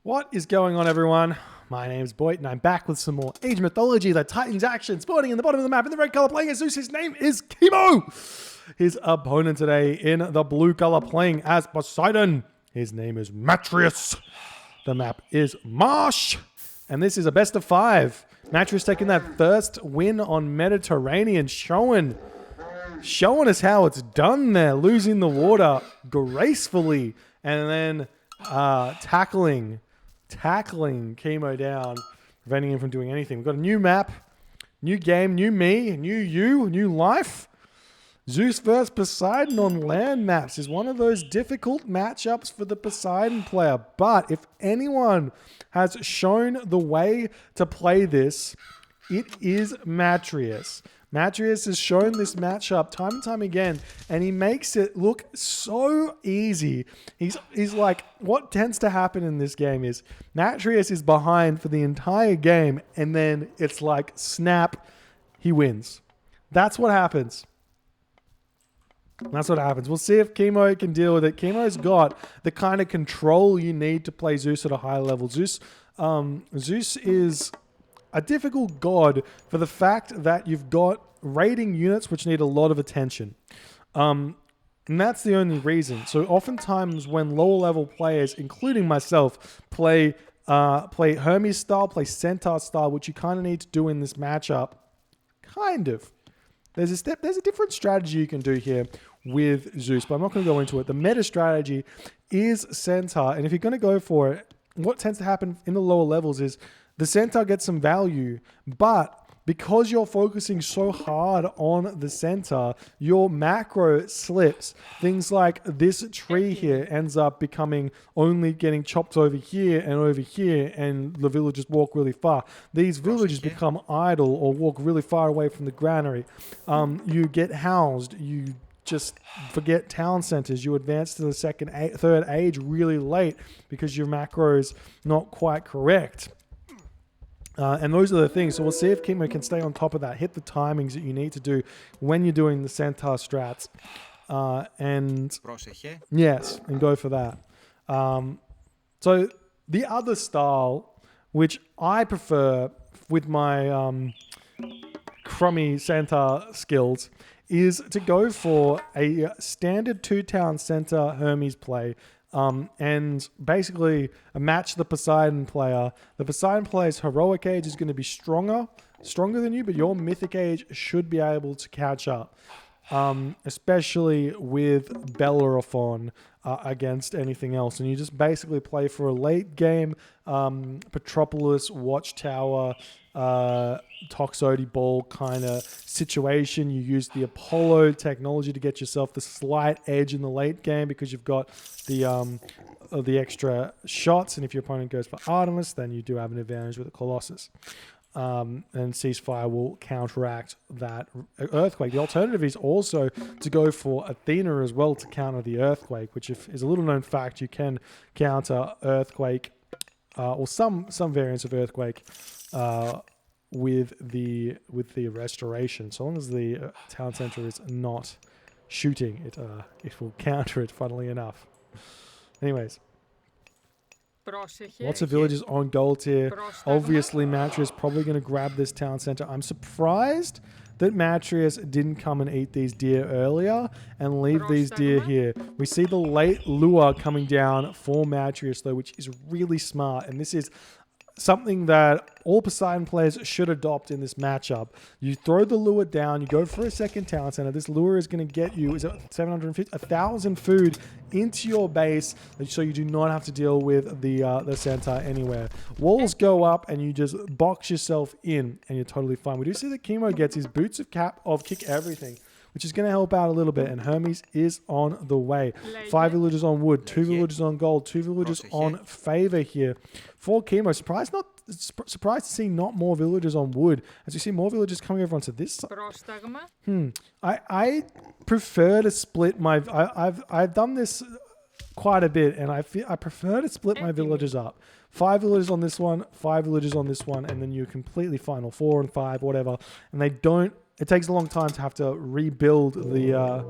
What is going on, everyone? My name's Boyd, and I'm back with some more Age Mythology. The Titans action spawning in the bottom of the map in the red color, playing as Zeus. His name is Kimo. His opponent today in the blue color, playing as Poseidon. His name is Matreiuss. The map is Marsh, and this is a best of 5. Matreiuss taking that first win on Mediterranean, showing us how it's done there, losing the water gracefully, and then tackling Kimo down, preventing him from doing anything. We've got a new map, new game, new me, new you, new life. Zeus versus Poseidon on land maps is one of those difficult matchups for the Poseidon player. But if anyone has shown the way to play this, it is Matreiuss. Matreiuss has shown this matchup time and time again, and he makes it look so easy. He's like, what tends to happen in this game is Matreiuss is behind for the entire game, and then it's like, snap, he wins. That's what happens. That's what happens. We'll see if Kimo can deal with it. Kimo's got the kind of control you need to play Zeus at a high level. Zeus is a difficult god for the fact that you've got raiding units which need a lot of attention. And that's the only reason. So oftentimes when lower level players, including myself, play Hermes style, play Centaur style, which you kind of need to do in this matchup, kind of. There's a different strategy you can do here with Zeus, but I'm not going to go into it. The meta strategy is Centaur, and if you're going to go for it, what tends to happen in the lower levels is the Centaur gets some value, but because you're focusing so hard on the Centaur, your macro slips. Things like this tree here ends up becoming only getting chopped over here, and the villagers walk really far. These villagers become idle or walk really far away from the granary. You get housed. You just forget town centers. You advance to the third age really late because your macro is not quite correct. And those are the things. So we'll see if Kimo can stay on top of that, hit the timings that you need to do when you're doing the Centaur strats. And go for that. So the other style, which I prefer with my crummy Centaur skills, is to go for a standard 2-town Centaur Hermes play. And basically match the Poseidon player. The Poseidon player's heroic age is going to be stronger than you, but your mythic age should be able to catch up. Especially with Bellerophon against anything else. And you just basically play for a late game Petropolis Watchtower Toxote Ball kind of situation. You use the Apollo technology to get yourself the slight edge in the late game because you've got the extra shots, and if your opponent goes for Artemis, then you do have an advantage with the Colossus. And Ceasefire will counteract that Earthquake. The alternative is also to go for Athena as well to counter the Earthquake, which is a little known fact. You can counter Earthquake or some variants of Earthquake with the Restoration. So long as the town center is not shooting, it will counter it, funnily enough. Anyways. Lots of villages on gold here. Obviously, Matreiuss probably going to grab this town center. I'm surprised that Matreiuss didn't come and eat these deer earlier and leave these deer here. We see the late lure coming down for Matreiuss, though, which is really smart. And this is something that all Poseidon players should adopt in this matchup. You throw the lure down, you go for a second town center. This lure is going to get you, is it 750? 1,000 food into your base, so you do not have to deal with the Centaur anywhere. Walls go up, and you just box yourself in, and you're totally fine. We do see that Kimo gets his boots of kick everything, which is going to help out a little bit, and Hermes is on the way. 5 villagers on wood, 2 villagers on gold, 2 villagers on favor here for Kimo. Surprised to see not more villagers on wood, as you see more villagers coming over onto this side. I prefer to split my... I've done this quite a bit, and I prefer to split my villagers up. 5 villagers on this one, 5 villagers on this one, and then you're completely fine, or 4 and 5, whatever. And they don't... It takes a long time to have to rebuild the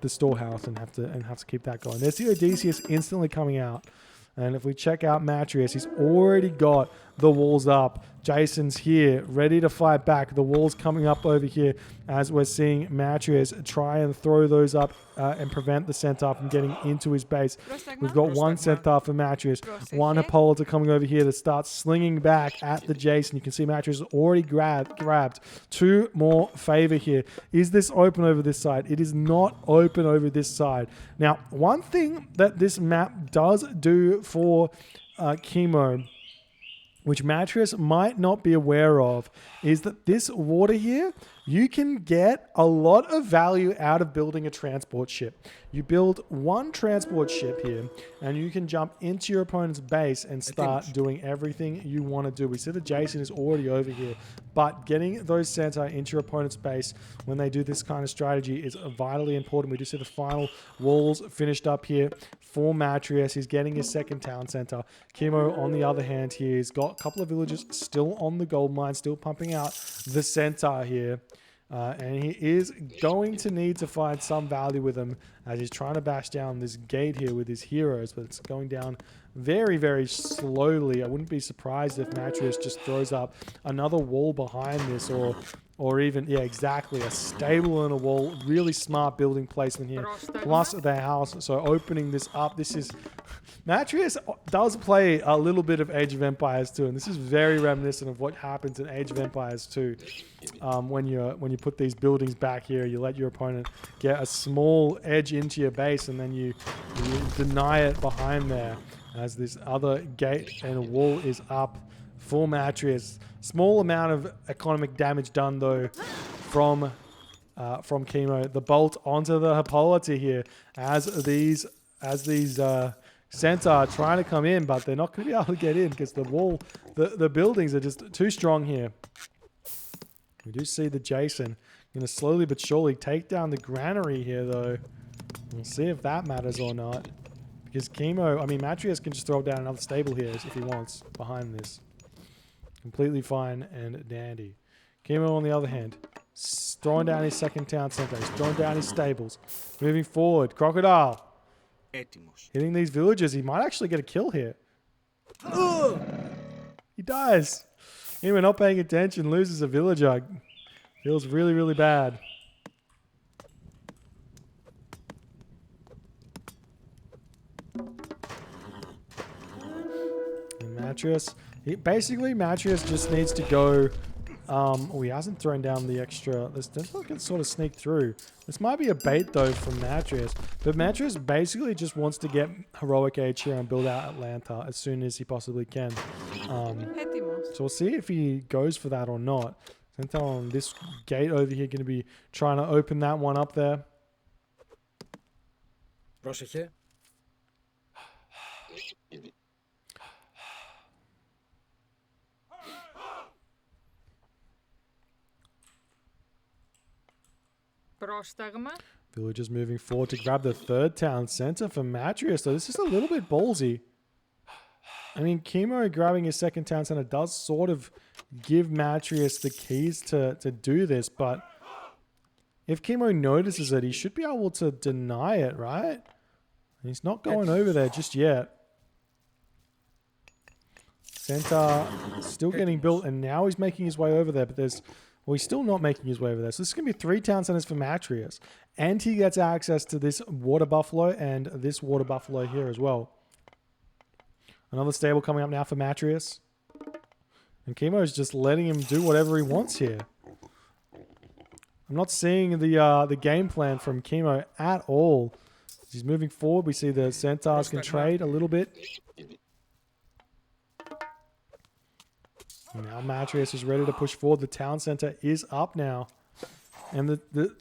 storehouse and have to keep that going. There's the Odysseus instantly coming out And if we check out Matreiuss, he's already got the walls up. Jason's here, ready to fight back. The walls coming up over here as we're seeing Matreiuss try and throw those up and prevent the centaur from getting into his base. We've got one centaur for Matreiuss, one Hippolyta coming over here that starts slinging back at the Jason. You can see Matreiuss has already grabbed 2 more favor here. Is this open over this side? It is not open over this side. Now, one thing that this map does do for Kimo, which Matreiuss might not be aware of, is that this water here, you can get a lot of value out of building a transport ship. You build one transport ship here, and you can jump into your opponent's base and start doing everything you want to do. We see that Jason is already over here, but getting those centaur into your opponent's base when they do this kind of strategy is vitally important. We do see the final walls finished up here for Matreiuss. He's getting his second town center. Kimo, on the other hand, here, he's got a couple of villagers still on the gold mine, still pumping out the centaur here. And he is going to need to find some value with him as he's trying to bash down this gate here with his heroes, but it's going down very, very slowly. I wouldn't be surprised if Matreiuss just throws up another wall behind this, or even, yeah, exactly, a stable and a wall. Really smart building placement here, plus their house. So opening this up, this is... Matreiuss does play a little bit of Age of Empires 2, and this is very reminiscent of what happens in Age of Empires 2. When you put these buildings back here, you let your opponent get a small edge into your base, and then you deny it behind there as this other gate and wall is up for Matreiuss. Small amount of economic damage done though from Kimo. The bolt onto the Hippolyta here as these centaur trying to come in, but they're not going to be able to get in because the buildings are just too strong here. We do see the Jason going to slowly but surely take down the granary here, though. We'll see if that matters or not. Because Matreiuss can just throw down another stable here if he wants behind this. Completely fine and dandy. Kimo, on the other hand, throwing down his second town center. He's throwing down his stables. Moving forward. Crocodile. Hitting these villagers. He might actually get a kill here. He dies. Kimo not paying attention, loses a villager. Feels really, really bad. And Matreiuss, Matreiuss just needs to go. He hasn't thrown down the extra. This can sort of sneak through. This might be a bait though from Matreiuss, but Matreiuss basically just wants to get heroic age here and build out Atlanta as soon as he possibly can. So we'll see if he goes for that or not. Centaur on this gate over here going to be trying to open that one up there. Πρόσεχε. Villagers moving forward to grab the third town center for Matreiuss. So this is a little bit ballsy. I mean, Kimo grabbing his second town center does sort of give Matreiuss the keys to do this, but if Kimo notices it, he should be able to deny it, right? And he's not going over there just yet. Centaur still getting built, and now he's making his way over there, but he's still not making his way over there. So this is going to be 3 town centers for Matreiuss. And he gets access to this water buffalo and this water buffalo here as well. Another stable coming up now for Matreiuss. And Kimo is just letting him do whatever he wants here. I'm not seeing the game plan from Kimo at all. As he's moving forward, we see the centaurs can trade a little bit. Now Matreiuss is ready to push forward. The town center is up now. And the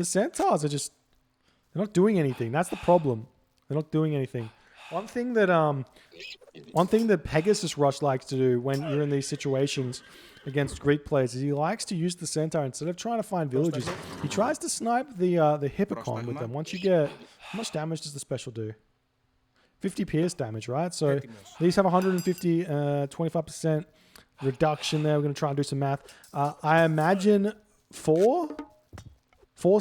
centaurs are just... they're not doing anything. That's the problem. They're not doing anything. One thing that Pegasus Rush likes to do when you're in these situations against Greek players is he likes to use the centaur instead of trying to find villages. He tries to snipe the hippocon with them. Once you get... how much damage does the special do? 50 pierce damage, right? So these have 150, 25% reduction there. We're going to try and do some math. I imagine 4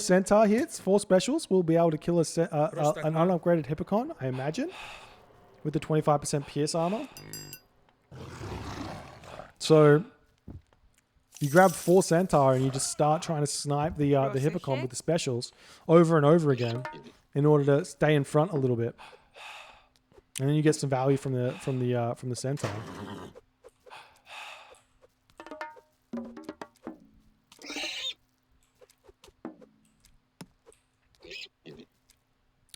centaur hits, 4 specials will be able to kill an unupgraded hippocon, I imagine. with the 25% pierce armor. So you grab 4 Centaur and you just start trying to snipe the Hippocon with the specials over and over again in order to stay in front a little bit. And then you get some value from the Centaur.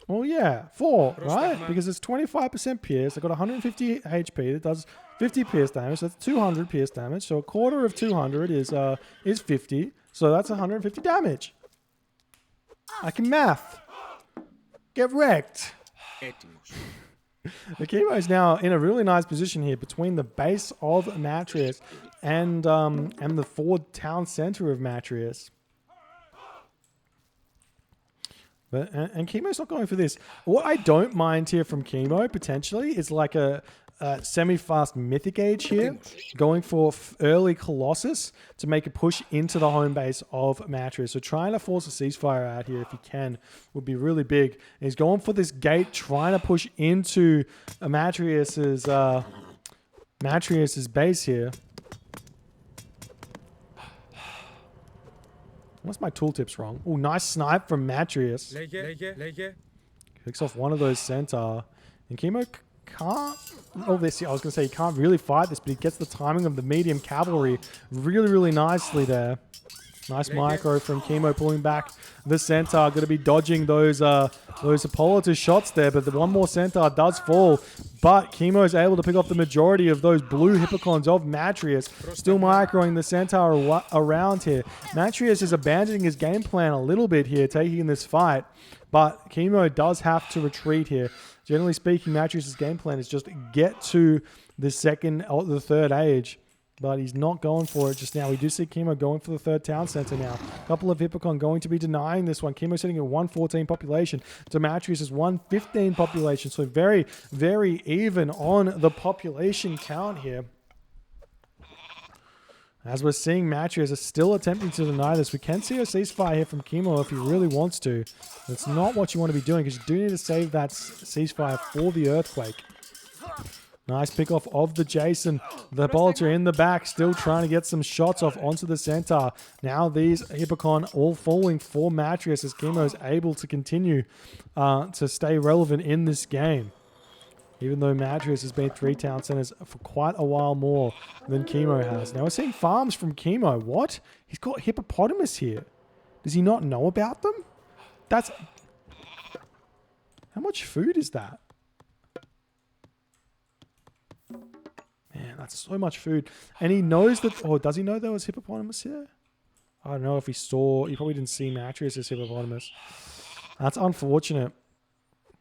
Well, yeah, 4, right? Because it's 25% pierce. I got 150 HP. It does 50 pierce damage. That's 200 pierce damage. So a quarter of 200 is 50. So that's 150 damage. I can math. Get wrecked. The Kimo is now in a really nice position here between the base of Matreiuss and the forward town center of Matreiuss. But, and Kimo's not going for this. What I don't mind here from Kimo, potentially, is like a semi-fast Mythic Age here, going for early Colossus to make a push into the home base of Matreiuss. So trying to force a ceasefire out here, if he can, would be really big. And he's going for this gate, trying to push into Matreiuss's base here. What's my tooltips wrong? Oh, nice snipe from Matreiuss. Picks off one of those Centaur. And Kimo can't... Oh, this, I was going to say, he can't really fight this, but he gets the timing of the medium cavalry really, really nicely there. Nice micro from Kimo pulling back the Centaur. Going to be dodging those Hippolyta shots there, but the one more Centaur does fall. But Kimo is able to pick off the majority of those blue Hippocons of Matreiuss. Still microing the Centaur around here. Matreiuss is abandoning his game plan a little bit here, taking this fight. But Kimo does have to retreat here. Generally speaking, Matreiuss' game plan is just get to the third age. But he's not going for it just now. We do see Kimo going for the third town center now. A couple of Hippocon going to be denying this one. Kimo sitting at 114 population. Matreiuss is 115 population. So very, very even on the population count here. As we're seeing, Matreiuss is still attempting to deny this. We can see a ceasefire here from Kimo if he really wants to. That's not what you want to be doing, because you do need to save that ceasefire for the earthquake. Nice pickoff of the Jason. The Hippolyta in the back, still trying to get some shots off onto the Centaur. Now these Hippocon all falling for Matreiuss as Kimo is able to continue to stay relevant in this game. Even though Matreiuss has been 3 town centers for quite a while more than Kimo has. Now we're seeing farms from Kimo. What? He's got hippopotamus here. Does he not know about them? That's... How much food is that? Man, that's so much food. And he knows that... Oh, does he know there was hippopotamus here? I don't know if he saw... He probably didn't see Matreiuss as hippopotamus. That's unfortunate.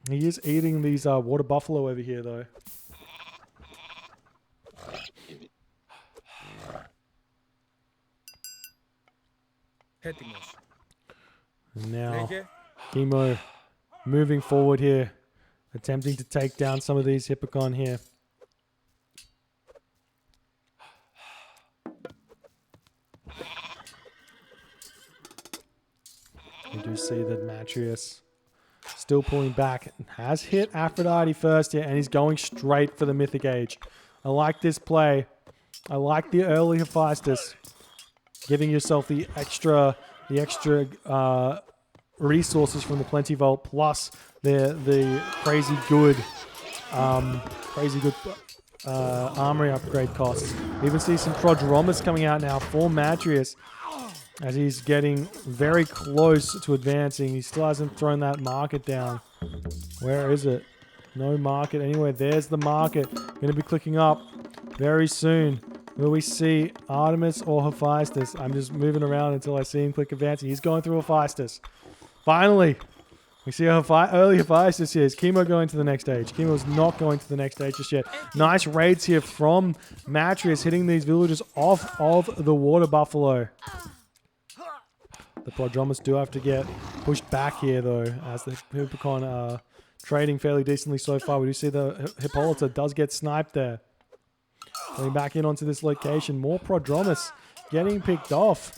He is eating these water buffalo over here, though. And now, Kimo moving forward here. Attempting to take down some of these Hippocon here. We do see that Matreiuss still pulling back. Has hit Aphrodite first here, and he's going straight for the Mythic Age. I like this play. I like the early Hephaestus. Giving yourself the extra resources from the Plenty Vault, plus the crazy good armory upgrade costs. We even see some Prodromus coming out now for Matreiuss, as he's getting very close to advancing. He still hasn't thrown that market down. Where is it? No market anywhere. There's the market. Going to be clicking up very soon. Will we see Artemis or Hephaestus? I'm just moving around until I see him click advancing. He's going through Hephaestus. Finally, we see early Hephaestus here. Is Kimo going to the next stage? Kimo's not going to the next stage just yet. Nice raids here from Matreiuss, hitting these villagers off of the water buffalo. The Prodromus do have to get pushed back here, though, as the Hippocon are trading fairly decently so far. We do see the Hippolyta does get sniped there. Going back in onto this location. More Prodromus getting picked off.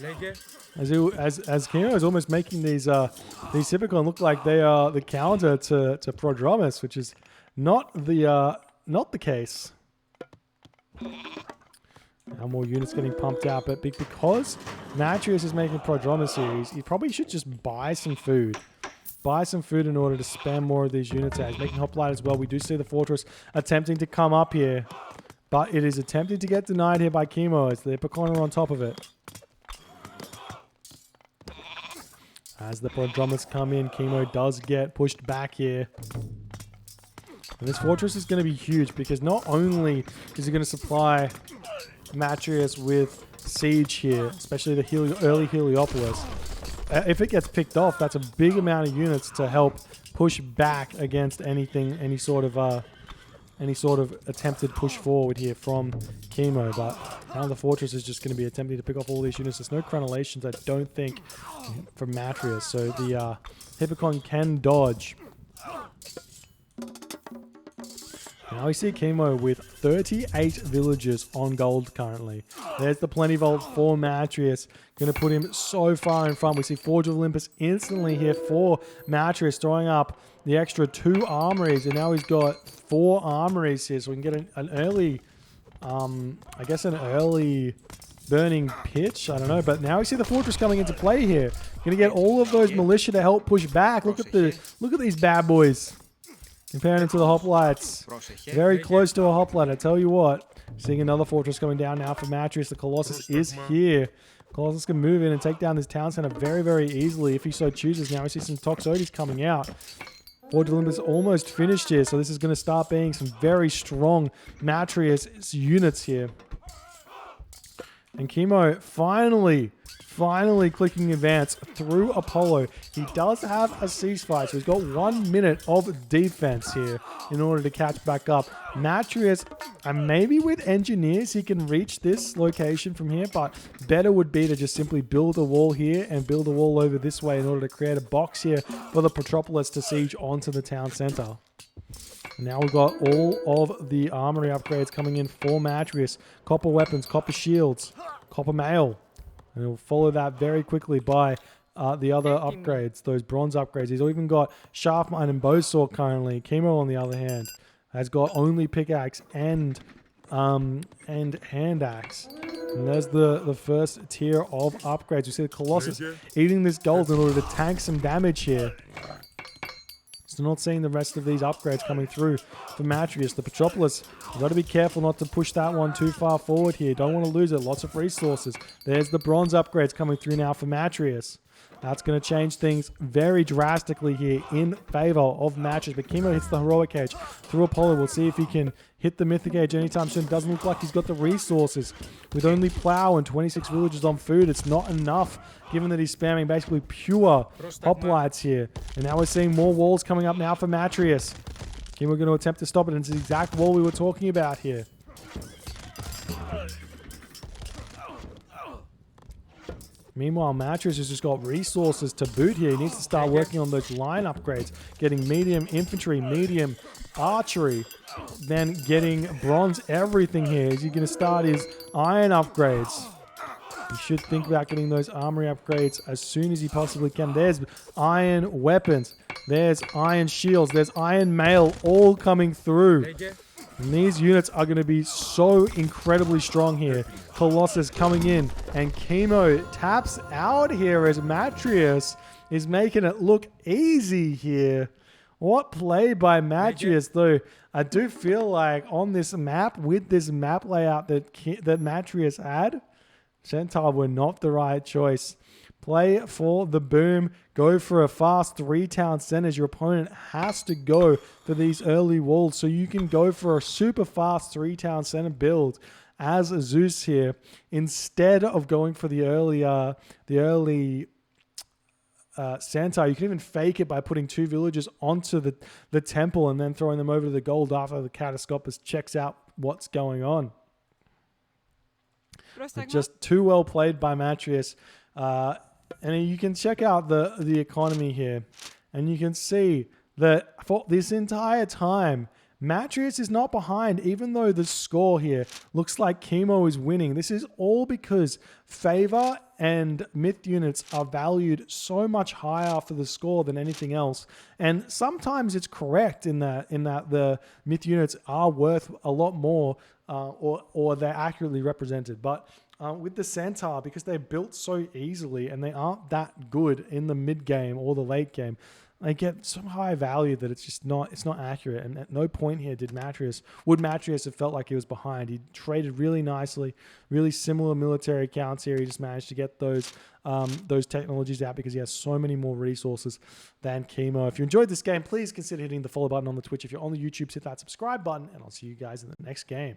As Kimo is almost making these Hippocon look like they are the counter to Prodromus, which is not the not the case. Now more units getting pumped out, but because Matreiuss is making Prodroma series, he probably should just buy some food. Buy some food in order to spam more of these units out. He's making Hoplite as well. We do see the Fortress attempting to come up here, but it is attempting to get denied here by Kimo as the Hippocon are on top of it. As the Prodromas come in, Kimo does get pushed back here. And this Fortress is going to be huge because not only is it going to supply Matreiuss with siege here, especially the early Heliopolis. If it gets picked off, that's a big amount of units to help push back against anything, any sort of attempted push forward here from Kimo. But now the Fortress is just going to be attempting to pick off all these units. There's no crenellations, I don't think, from Matreiuss, so the Hippocon can dodge. Now we see Kimo with 38 villagers on gold currently. There's the Plenty Vault for Matreiuss. Going to put him so far in front. We see Forge of Olympus instantly here for Matreiuss, throwing up the extra 2 armories. And now he's got 4 armories here. So we can get an early, I guess an early burning pitch. I don't know. But now we see the Fortress coming into play here. Going to get all of those militia to help push back. Look at these bad boys. Comparing it to the hoplites. Very close to a hoplite, I tell you what. Seeing another Fortress coming down now for Matreiuss. The Colossus is here. Colossus can move in and take down this town center very, very easily if he so chooses. Now we see some Toxotes coming out. Forge of Olympus almost finished here, so this is going to start being some very strong Matreiuss units here. And Kimo finally clicking advance through Apollo. He does have a ceasefire, so he's got 1 minute of defense here in order to catch back up. Matreiuss, and maybe with engineers, he can reach this location from here, but better would be to just simply build a wall here and build a wall over this way in order to create a box here for the Petropolis to siege onto the town center. Now we've got all of the armory upgrades coming in for Matreiuss. Copper weapons, copper shields, copper mail. And he'll follow that very quickly by the other upgrades, those bronze upgrades. He's even got Shaft Mine and Bowsaw currently. Kimo, on the other hand, has got only pickaxe and hand axe. And there's the first tier of upgrades. You see the Colossus eating this gold in order to tank some damage here. Still not seeing the rest of these upgrades coming through for Matreiuss. The Petropolis, you've got to be careful not to push that one too far forward here. Don't want to lose it. Lots of resources. There's the bronze upgrades coming through now for Matreiuss. That's going to change things very drastically here in favor of Matreiuss. But Kimo hits the Heroic Age through Apollo. We'll see if he can hit the Mythic Age anytime soon. Doesn't look like he's got the resources. With only Plow and 26 villagers on food, it's not enough, given that he's spamming basically pure hoplites here. And now we're seeing more walls coming up now for Matreiuss. Kimo going to attempt to stop it, and it's the exact wall we were talking about here. Meanwhile, Matreiuss has just got resources to boot here. He needs to start working on those line upgrades, getting medium infantry, medium archery, then getting bronze everything here. Is he going to start his iron upgrades? He should think about getting those armory upgrades as soon as he possibly can. There's iron weapons. There's iron shields. There's iron mail all coming through. And these units are going to be so incredibly strong here. Colossus coming in, and Kimo taps out here as Matreiuss is making it look easy here. What play by Matreiuss, though. I do feel like on this map, with this map layout that Matreiuss had, Centaur were not the right choice. Play for the boom. Go for a fast 3 town centers. Your opponent has to go for these early walls, so you can go for a super fast 3 town center build as Zeus here, instead of going for the early Centaur. You can even fake it by putting 2 villagers onto the temple and then throwing them over to the gold after the Catascopus checks out what's going on. Just too well played by Matreiuss. And you can check out the economy here, and you can see that for this entire time, Matreiuss is not behind, even though the score here looks like Kimo is winning. This is all because favor and myth units are valued so much higher for the score than anything else. And sometimes it's correct in that the myth units are worth a lot more, or they're accurately represented. But with the Centaur, because they're built so easily and they aren't that good in the mid game or the late game, they get so high value that it's not accurate. And at no point here would Matreiuss have felt like he was behind. He traded really nicely, really similar military counts here. He just managed to get those technologies out because he has so many more resources than Kimo. If you enjoyed this game, please consider hitting the follow button on the Twitch. If you're on the YouTube, hit that subscribe button, and I'll see you guys in the next game.